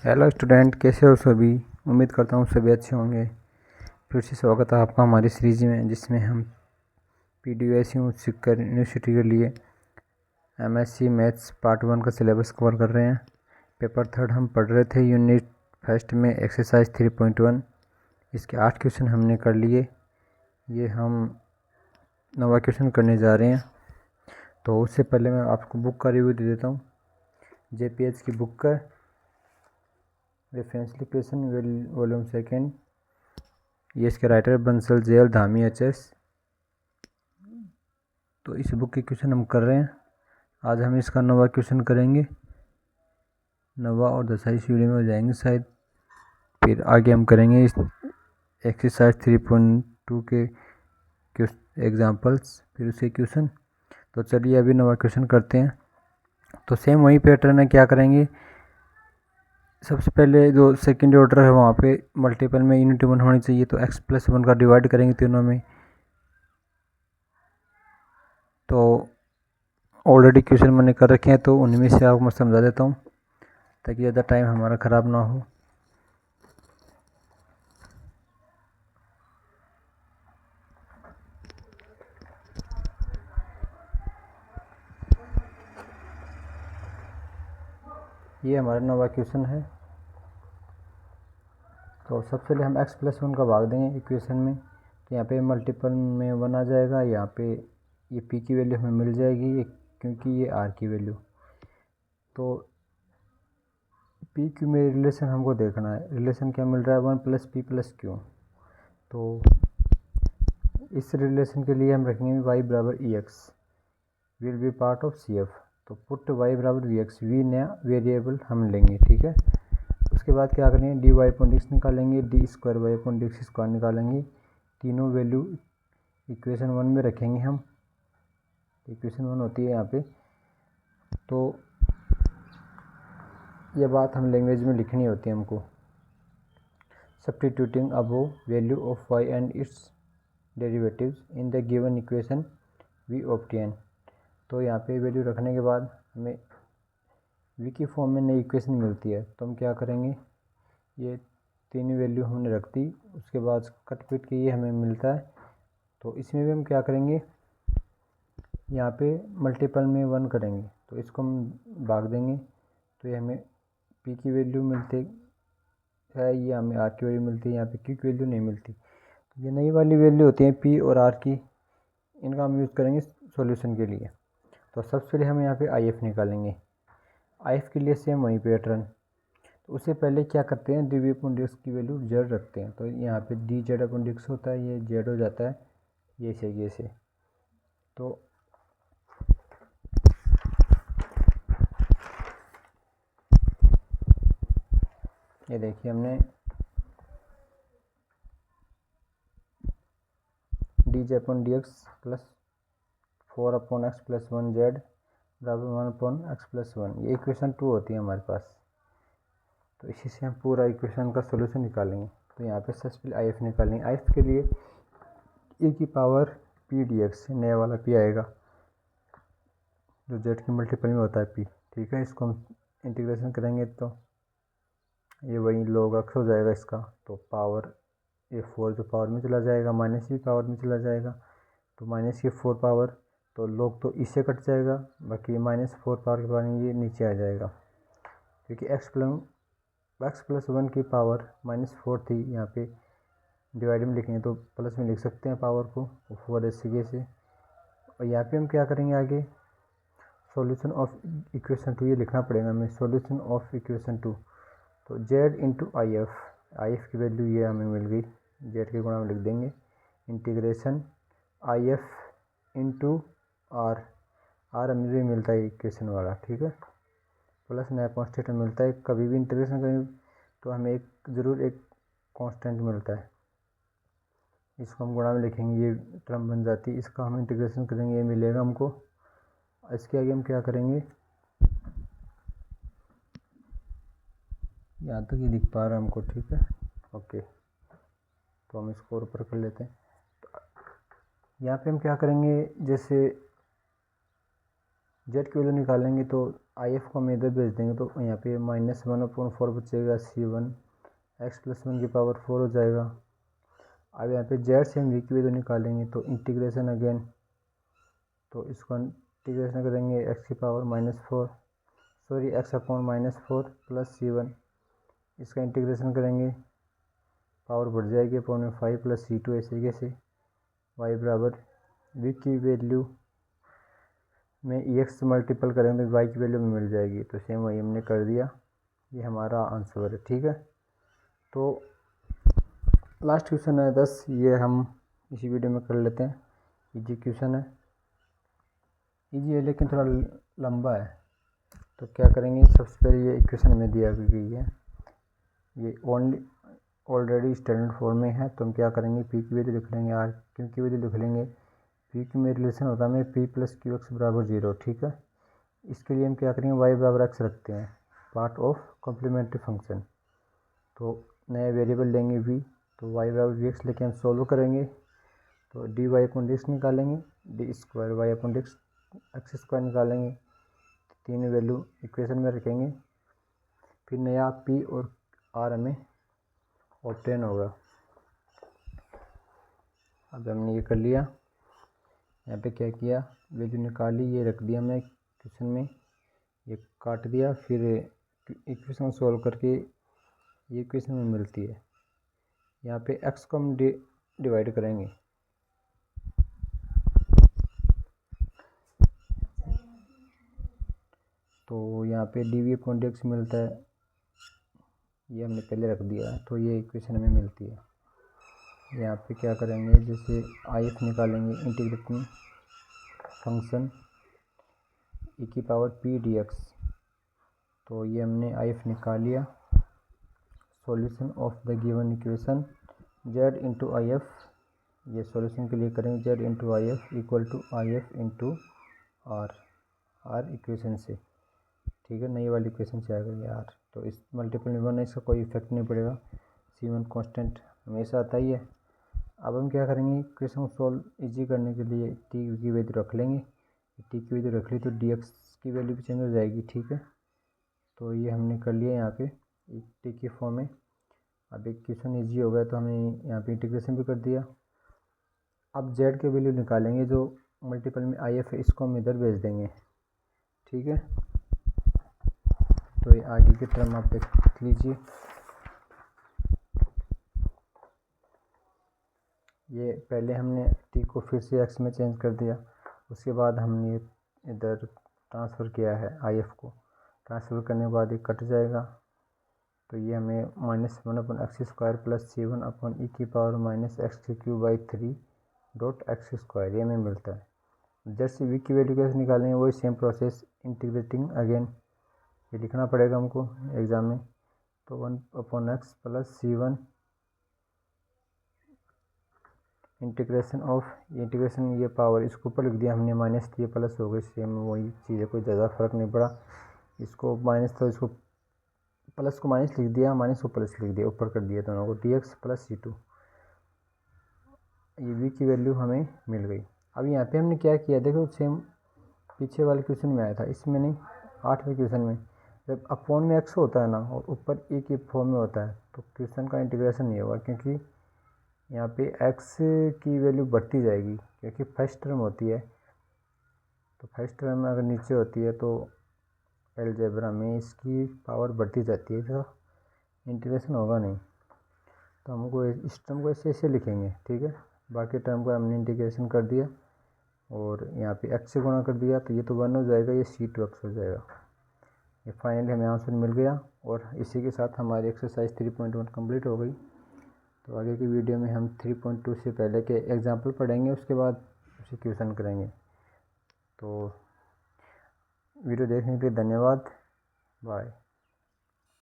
Hello student, कैसे हो सभी। उम्मीद करता हूँ सभी अच्छे होंगे। फिर से स्वागत है आपका हमारी सीरीज में, जिसमें हम PDUSU सिक्कर यूनिवर्सिटी के लिए MSc मैथ्स पार्ट 1 का सिलेबस कवर कर रहे हैं। पेपर 3 हम पढ़ रहे थे यूनिट फर्स्ट में एक्सरसाइज 3.1। इसके 8 क्वेश्चन हमने कर लिए। ये हम 9वां क्वेश्चन करने जा रहे हैं। तो उससे पहले मैं आपको बुक का रिव्यू दे देता हूँ। JPH की बुक का रेफरेंस क्वेश्चन वॉल्यूम 2। ये इसके राइटर बंसल जेल धामी HS। तो इस बुक के क्वेश्चन हम कर रहे हैं। आज हम इसका 9वां क्वेश्चन करेंगे। 9वां और 10वां इस वीडियो में हो जाएंगे शायद। फिर आगे हम करेंगे इस एक्सरसाइज 3.2 के एग्जाम्पल्स, फिर उसके क्वेश्चन। तो चलिए अभी 9वां क्वेश्चन करते हैं। तो सेम वही पैटर्न है। क्या करेंगे, सबसे पहले जो सेकेंड ऑर्डर है वहाँ पे मल्टीपल में यूनिट 1 होनी चाहिए। तो x+1 का डिवाइड करेंगे तीनों में। तो ऑलरेडी क्वेश्चन मैंने कर रखे हैं, तो उनमें से आपको मैं समझा देता हूँ ताकि ज़्यादा टाइम हमारा ख़राब ना हो। ये हमारा 9वां क्वेश्चन है। तो सबसे पहले हम x+1 का भाग देंगे इक्वेशन में। तो यहाँ पे मल्टीपल में 1 आ जाएगा। यहाँ पे ये p की वैल्यू हमें मिल जाएगी, क्योंकि ये r की वैल्यू। तो p q में रिलेशन हमको देखना है। रिलेशन क्या मिल रहा है, 1 + p + q। तो इस रिलेशन के लिए हम रखेंगे y = ex will be part of CF। तो पुट y = vx, v नया वेरिएबल हम लेंगे, ठीक है। उसके बाद क्या करेंगे, dy/dx निकालेंगे, d² निकालेंगे। तीनों वैल्यू इक्वेशन 1 में रखेंगे हम। इक्वेशन 1 होती है यहाँ पे। तो ये बात हम लैंग्वेज में लिखनी होती है हमको। Substituting above value of y and its derivatives in the given equation we obtain. तो यहाँ पे वैल्यू रखने के बाद हमें v की फॉर्म में नई इक्वेशन मिलती है। तो हम क्या करेंगे, ये तीन वैल्यू हमने रख दी। उसके बाद कट पिट के ये हमें मिलता है। तो इसमें भी हम क्या करेंगे, यहाँ पे मल्टीपल में 1 करेंगे। तो इसको हम भाग देंगे। तो ये हमें p की वैल्यू मिलती है, ये हमें r की वैल्यू मिलती है। यहाँ पे q की वैल्यू नहीं मिलती। तो ये नई वाली वैल्यू होती है p और r की। इनका हम यूज़ करेंगे सॉल्यूशन के लिए। तो सबसे पहले हम यहाँ पे IF निकालेंगे। IF के लिए सेम वही पैटर्न। तो उससे पहले क्या करते हैं, dv/dx की वैल्यू z रखते हैं। तो यहाँ पे dz/dx होता है, ये z हो जाता है ये से। तो ये देखिए हमने dz/dx + 4/x + 1z = 1/x + 1। ये इक्वेशन 2 होती है हमारे पास। तो इसी से हम पूरा इक्वेशन का सोल्यूशन निकालेंगे। तो यहाँ पे सबसे पहले IF निकालेंगे। IF के लिए e⁻p⁴dx नया वाला p आएगा, जो z के मल्टीपल में होता है p, ठीक है। इसको हम इंटीग्रेशन करेंगे तो ये वही log x हो जाएगा इसका। तो पावर ये 4 जो पावर में चला जाएगा, माइनस भी पावर में चला जाएगा। तो माइनस की 4 पावर, तो log तो इससे कट जाएगा, बाकी -4 पावर के बाद ये नीचे आ जाएगा, क्योंकि x+1 की पावर -4 थी। यहाँ पे डिवाइड में लिखेंगे तो प्लस में लिख सकते हैं पावर को, 4 इस तरीके से। और यहाँ पे हम क्या करेंगे आगे, सॉल्यूशन ऑफ इक्वेशन 2 ये लिखना पड़ेगा हमें, सॉल्यूशन ऑफ इक्वेशन 2। तो z × IF की वैल्यू ये हमें मिल गई, z के गुणा में लिख देंगे। इंटीग्रेशन IF × r हमें भी मिलता है इक्वेशन वाला, ठीक है। प्लस नया कॉन्स्टेंट मिलता है। कभी भी इंटीग्रेशन करेंगे तो हमें ज़रूर एक कांस्टेंट मिलता है। इसको हम गुणा में लिखेंगे, ये टर्म बन जाती है। इसका हम इंटीग्रेशन करेंगे, ये मिलेगा हमको। इसके आगे हम क्या करेंगे, यहाँ तक ये दिख पा रहा है हमको, ठीक है, ओके। तो हम इसको ऊपर कर लेते हैं। यहाँ पे हम क्या करेंगे, जैसे z की वैल्यू निकालेंगे तो IF को हम इधर भेज देंगे तो यहाँ पे -1/4 बचेगा, C1 x+1 की पावर 4 हो जाएगा। अब यहाँ पे जेड से हम v की वैल्यू निकालेंगे तो इंटीग्रेशन अगेन, तो इसको इंटीग्रेशन करेंगे x की power -4 sorry x/-4 plus C1, इसका इंटीग्रेशन करेंगे पावर बढ़ जाएगी अपॉन में 5 प्लस C2। इस तरीके से y बराबर v की वैल्यू में ex मल्टीपल करेंगे तो y की वैल्यू में मिल जाएगी। तो सेम वही हमने कर दिया, ये हमारा आंसर है। ठीक है, तो लास्ट क्वेश्चन है 10, ये हम इसी वीडियो में कर लेते हैं। इजी क्वेश्चन है, इजी है लेकिन थोड़ा लंबा है। तो क्या करेंगे, सबसे पहले ये इक्वेशन में दिया गई है, ये ऑलरेडी स्टैंडर्ड फॉर्म में है। तो हम क्या करेंगे, पी की वैल्यू लिख लेंगे, आर क्यू की वैल्यू लिख लेंगे। पी की में रिलेशन होता है हमें पी प्लस क्यू एक्स बराबर 0। ठीक है, इसके लिए हम क्या करेंगे, वाई बराबर एक्स रखते हैं, पार्ट ऑफ कॉम्प्लीमेंट्री फंक्शन। तो नया वेरिएबल लेंगे वी, तो वाई बराबर वी एक्स लेके हम सोल्व करेंगे। तो D Y upon D X निकालेंगे, D square Y upon D X square निकालेंगे। तीन वैल्यू इक्वेशन में रखेंगे, फिर नया पी और आर हमें ऑब्टेन होगा। अब हमने ये कर लिया, यहाँ पे क्या किया, वैल्यू निकाली, ये रख दिया हमने क्वेश्चन में, ये काट दिया, फिर इक्वेशन सॉल्व करके ये इक्वेशन में मिलती है। यहाँ पे x को हम डिवाइड करेंगे, तो यहाँ पे dv अपॉन dx मिलता है, ये हमने पहले रख दिया है, तो ये इक्वेशन हमें मिलती है। यहाँ पे क्या करेंगे, जैसे IF निकालेंगे, इंटीग्रेटिंग फंक्शन e की पावर p dx, तो ये हमने IF निकाल लिया। Solution of the given equation z into IF, ये सॉल्यूशन के लिए करेंगे z into IF equal to IF into R equation से। ठीक है, नई वाली इक्वेशन से आ गई यार, तो इस मल्टीपल में 1 है, इसका कोई इफेक्ट नहीं पड़ेगा, C1 कांस्टेंट हमेशा आता ही है। अब हम क्या करेंगे, इक्वेशन को सॉल्व इजी करने के लिए t की वैल्यू रख लेंगे, t की वैल्यू रख ली तो dx की वैल्यू भी चेंज हो जाएगी। ठीक है, तो ये हमने कर लिया यहाँ पे t की फॉर्म में। अब इक्वेशन इजी हो गया तो हमने यहाँ पे इंटीग्रेशन भी कर दिया। अब z के वैल्यू निकालेंगे, जो मल्टीपल में IF है, इसको हम इधर भेज देंगे। ठीक है, तो ये आगे की टर्म आप देख लीजिए, ये पहले हमने t को फिर से x में चेंज कर दिया, उसके बाद हमने इधर ट्रांसफ़र किया है, IF को ट्रांसफ़र करने के बाद ये कट जाएगा, तो ये हमें -1/x² plus C1 upon e की पावर -x³/3 डॉट x², ये हमें मिलता है। जैसे v की वैल्यू कैसे निकालेंगे, वही सेम प्रोसेस, इंटीग्रेटिंग अगेन, ये लिखना पड़ेगा हमको एग्ज़ाम में। तो 1/x plus C1 integration of, integration ये पावर इसको ऊपर लिख दिया हमने, माइनस ये प्लस हो गई, सेम वही चीज़ है, कोई ज़्यादा फर्क नहीं पड़ा। इसको माइनस तो इसको प्लस को माइनस लिख दिया, माइनस को प्लस लिख दिया, ऊपर कर दिया दोनों को, dx प्लस C2, ये v की वैल्यू हमें मिल गई। अब यहाँ पे हमने क्या किया, देखो सेम पीछे वाले क्वेश्चन में आया था, इसमें नहीं, 8वें क्वेश्चन में जब अपॉन में x होता है ना और ऊपर e की फॉर्म में होता है, तो क्वेश्चन का इंटीग्रेशन नहीं होगा, क्योंकि यहाँ पे x की वैल्यू बढ़ती जाएगी, क्योंकि फर्स्ट टर्म होती है। तो फर्स्ट टर्म में अगर नीचे होती है तो अलजेब्रा में इसकी पावर बढ़ती जाती है, तो इंटीग्रेशन होगा नहीं। तो हमको इस टर्म को ऐसे ऐसे लिखेंगे। ठीक है, बाकी टर्म को हमने इंटीग्रेशन कर दिया और यहाँ पे x से गुणा कर दिया, तो ये तो 1 हो जाएगा, ये C2x हो जाएगा। ये फाइनली हमें आंसर मिल गया, और इसी के साथ हमारी एक्सरसाइज 3.1 कंप्लीट हो गई। तो आगे की वीडियो में हम 3.2 से पहले के एग्जाम्पल पढ़ेंगे, उसके बाद उसे क्वेश्चन करेंगे। तो वीडियो देखने के लिए धन्यवाद, बाय।